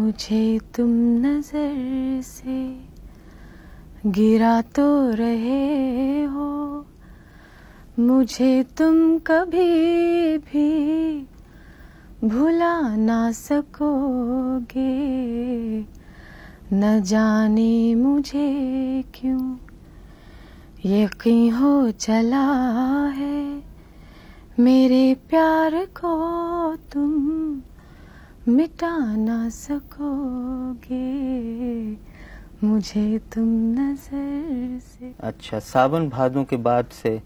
मुझे तुम नजर से गिरा तो रहे हो, मुझे तुम कभी भी भुला ना सकोगे। न जाने मुझे क्यों यकीन हो चला है, मेरे प्यार को तुम मिटा ना सकोगे, मुझे तुम नजर से। अच्छा, सावन भादों के बाद से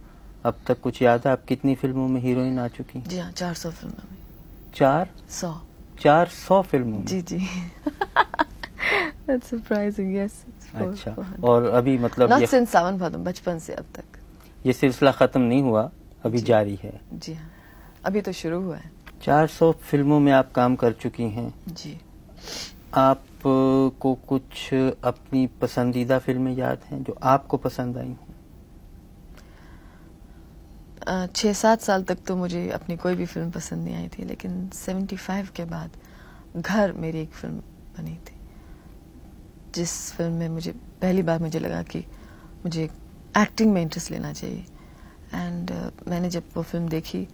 अब तक कुछ याद है आप कितनी फिल्मों में हीरोइन आ चुकी? जी हाँ, 400 फिल्मों में। 400 फिल्मों में? जी जी। That's surprising, yes. अच्छा, और अभी मतलब Not since सावन भादों, बचपन से अब तक। ये सिलसिला खत्म नहीं हुआ, अभी जारी है? जी हाँ, अभी तो शुरू हुआ है। 400 फिल्मों में आप काम कर चुकी हैं। जी। आप को कुछ अपनी पसंदीदा फिल्में याद हैं जो आपको पसंद आई हों? 6-7 साल तक तो मुझे अपनी कोई भी फिल्म पसंद नहीं आई थी, लेकिन 75 के बाद घर मेरी एक फिल्म बनी थी, जिस फिल्म में मुझे पहली बार मुझे लगा कि मुझे एक्टिंग में इंटरेस्ट लेना चाहिए। एंड मैंने जब वो फिल्म देखी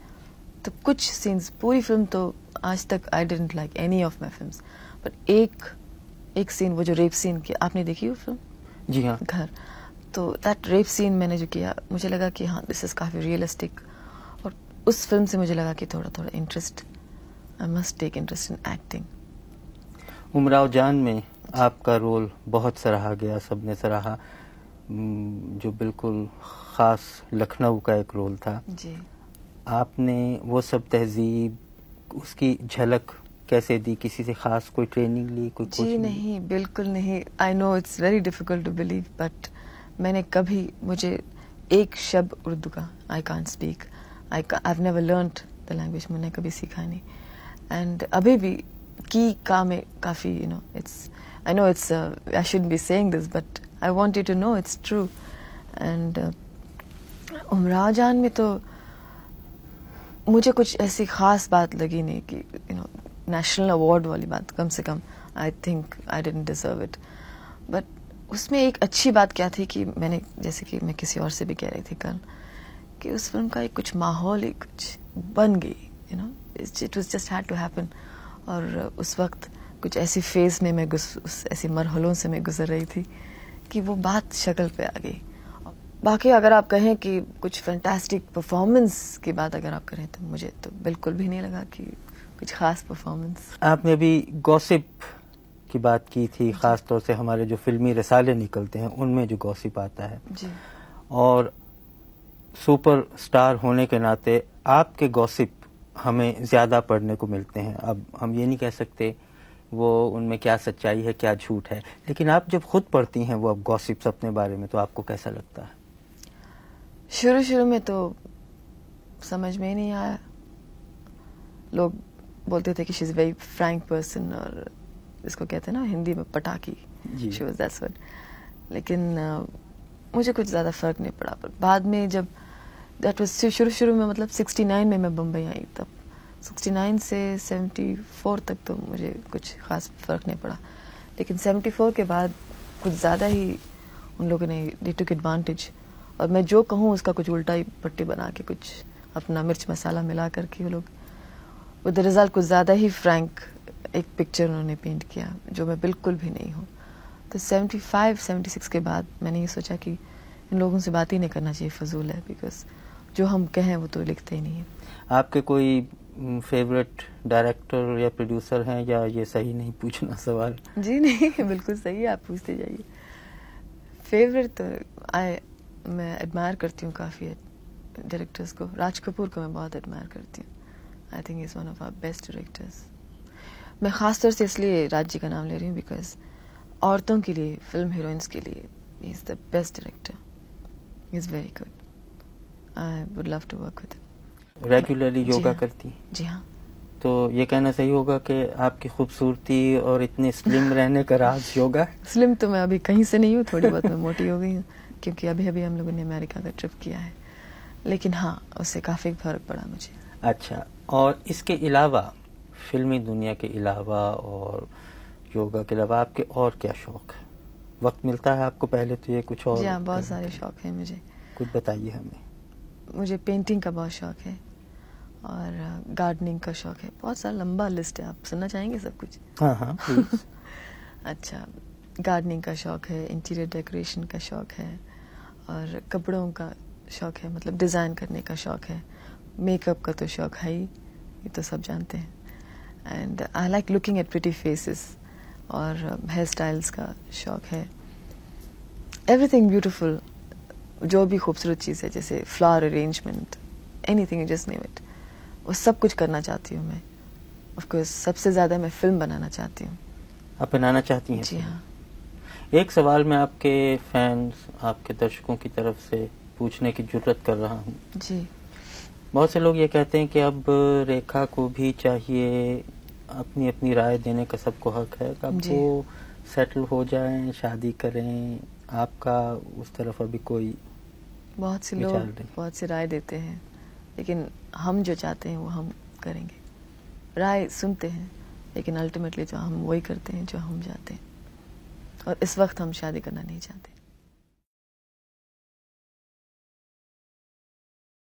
तो कुछ सीन्स, पूरी फिल्म तो आज तक I didn't like any of my films, but एक सीन, वो जो रेप सीन की, आपने देखी वो फिल्म? जी हाँ। घर, तो दैट रेप सीन मैंने जो किया, मुझे लगा कि हाँ दिस इज काफी रियलिस्टिक, और उस फिल्म से मुझे लगा कि थोड़ा थोड़ा interest, I must take interest in acting. Umrao Jaan में आपका रोल बहुत सराहा गया, सबने सराहा, जो बिल्कुल खास लखनऊ का एक रोल था। जी। आपने वो सब तहजीब, उसकी झलक कैसे दी? किसी से खास कोई ट्रेनिंग ली, कोई कोचिंग? जी नहीं, बिल्कुल नहीं। I know it's very difficult to believe, but मैंने कभी, मुझे एक शब्द उर्दू का I can't speak, I have never learned the language, मैंने कभी सीखा नहीं। एंड अभी भी की का में काफ़ी, you know, it's, I know it's, I shouldn't be saying this, but I want you to know it's true. And Umrao Jaan में तो मुझे कुछ ऐसी खास बात लगी नहीं कि, यू नो, नेशनल अवार्ड वाली बात, कम से कम I think I didn't deserve it. But उसमें एक अच्छी बात क्या थी कि मैंने, जैसे कि मैं किसी और से भी कह रही थी कल, कि उस फिल्म का एक कुछ माहौल ही कुछ बन गई, you know, it was just had to happen. और उस वक्त कुछ ऐसी फेज में मैं उस ऐसी मरहलों से मैं गुजर रही थी कि वो बात शक्ल पे आ गई। बाकी अगर आप कहें कि कुछ फैंटास्टिक परफॉर्मेंस की बात अगर आप करें, तो मुझे तो बिल्कुल भी नहीं लगा कि कुछ खास परफॉर्मेंस। आपने अभी गॉसिप की बात की थी, खास तौर से हमारे जो फिल्मी रसाले निकलते हैं उनमें जो गॉसिप आता है जी। और सुपर स्टार होने के नाते आपके गॉसिप हमें ज्यादा पढ़ने को मिलते हैं। अब हम ये नहीं कह सकते वो उनमें क्या सच्चाई है क्या झूठ है, लेकिन आप जब खुद पढ़ती हैं वो अब गॉसिप्स अपने बारे में, तो आपको कैसा लगता है? शुरू में तो समझ में ही नहीं आया, लोग बोलते थे कि she is very Frank person, और इसको कहते हैं ना हिंदी में पटाखी, शी वाज दैट्स व्हाट। लेकिन मुझे कुछ ज्यादा फर्क नहीं पड़ा। पर बाद में जब दैट वाज शुरू में, मतलब 69 में मैं बम्बई आई, तब 69 से 74 तक तो मुझे कुछ खास फर्क नहीं पड़ा। लेकिन 74 के बाद कुछ ज़्यादा ही उन लोगों ने दे टुक एडवांटेज, और मैं जो कहूँ उसका कुछ उल्टा ही पट्टी बना के, कुछ अपना मिर्च मसाला मिला करके वो लोग, विद द रिजल्ट कुछ ज़्यादा ही फ्रैंक एक पिक्चर उन्होंने पेंट किया, जो मैं बिल्कुल भी नहीं हूँ। तो 75-76 के बाद मैंने ये सोचा कि इन लोगों से बात ही नहीं करना चाहिए, फजूल है, बिकॉज जो हम कहें वो तो लिखते ही नहीं है। आपके कोई फेवरेट डायरेक्टर या प्रोड्यूसर हैं, या ये सही नहीं पूछना सवाल? जी नहीं, बिल्कुल सही है, आप पूछते जाइए। फेवरेट तो मैं एडमायर करती हूँ काफ़ी डायरेक्टर्स को। राज कपूर को मैं बहुत एडमायर करती हूँ। I think is one of our best directors. मैं ख़ास तौर से इसलिए राज जी का नाम ले रही हूँ बिकॉज औरतों के लिए, फिल्म हीरोइंस के लिए he is the best director, he is very good. I would love to work with him. Regularly yoga करती? जी हाँ। तो ये कहना सही होगा कि आपकी खूबसूरती और इतने स्लिम रहने का राज योगा? स्लिम तो मैं अभी कहीं से नहीं हूँ, थोड़ी बहुत मैं मोटी हो गई हूँ, क्योंकि अभी हम लोगों ने अमेरिका का ट्रिप किया है। लेकिन हाँ, उससे काफ़ी फर्क पड़ा मुझे। अच्छा, और इसके अलावा, फिल्मी दुनिया के अलावा और योगा के अलावा आपके और क्या शौक है? वक्त मिलता है आपको पहले तो ये कुछ और? जी हाँ, बहुत सारे शौक हैं मुझे। कुछ बताइए हमें। मुझे पेंटिंग का बहुत शौक है और गार्डनिंग का शौक है। बहुत सारा लंबा लिस्ट है, आप सुनना चाहेंगे सब कुछ? हाँ हाँ प्लीज। अच्छा, गार्डनिंग का शौक है, इंटीरियर डेकोरेशन का शौक है और कपड़ों का शौक है, मतलब डिज़ाइन करने का शौक है। मेकअप का तो शौक है ही, ये तो सब जानते हैं। And I like looking at pretty faces और हेयर स्टाइल्स का शौक है। एवरीथिंग ब्यूटीफुल, जो भी खूबसूरत चीज़ है, जैसे flower arrangement, anything, just name it, वो सब कुछ करना चाहती हूँ मैं। ऑफ कोर्स सबसे ज़्यादा मैं फिल्म बनाना चाहती हूँ। आप बनाना चाहती हैं? जी हाँ। एक सवाल मैं आपके फैंस, आपके दर्शकों की तरफ से पूछने की जुर्रत कर रहा हूँ। जी। बहुत से लोग ये कहते हैं कि अब रेखा को भी चाहिए, अपनी अपनी राय देने का सबको हक है, अब जी। वो सेटल हो जाएं, शादी करें। आपका उस तरफ अभी कोई बहुत से विचार लोग नहीं? बहुत सी राय देते हैं, लेकिन हम जो चाहते हैं वो हम करेंगे। राय सुनते हैं, लेकिन अल्टीमेटली जो हम वही करते हैं जो हम चाहते हैं। और इस वक्त हम शादी करना नहीं चाहते।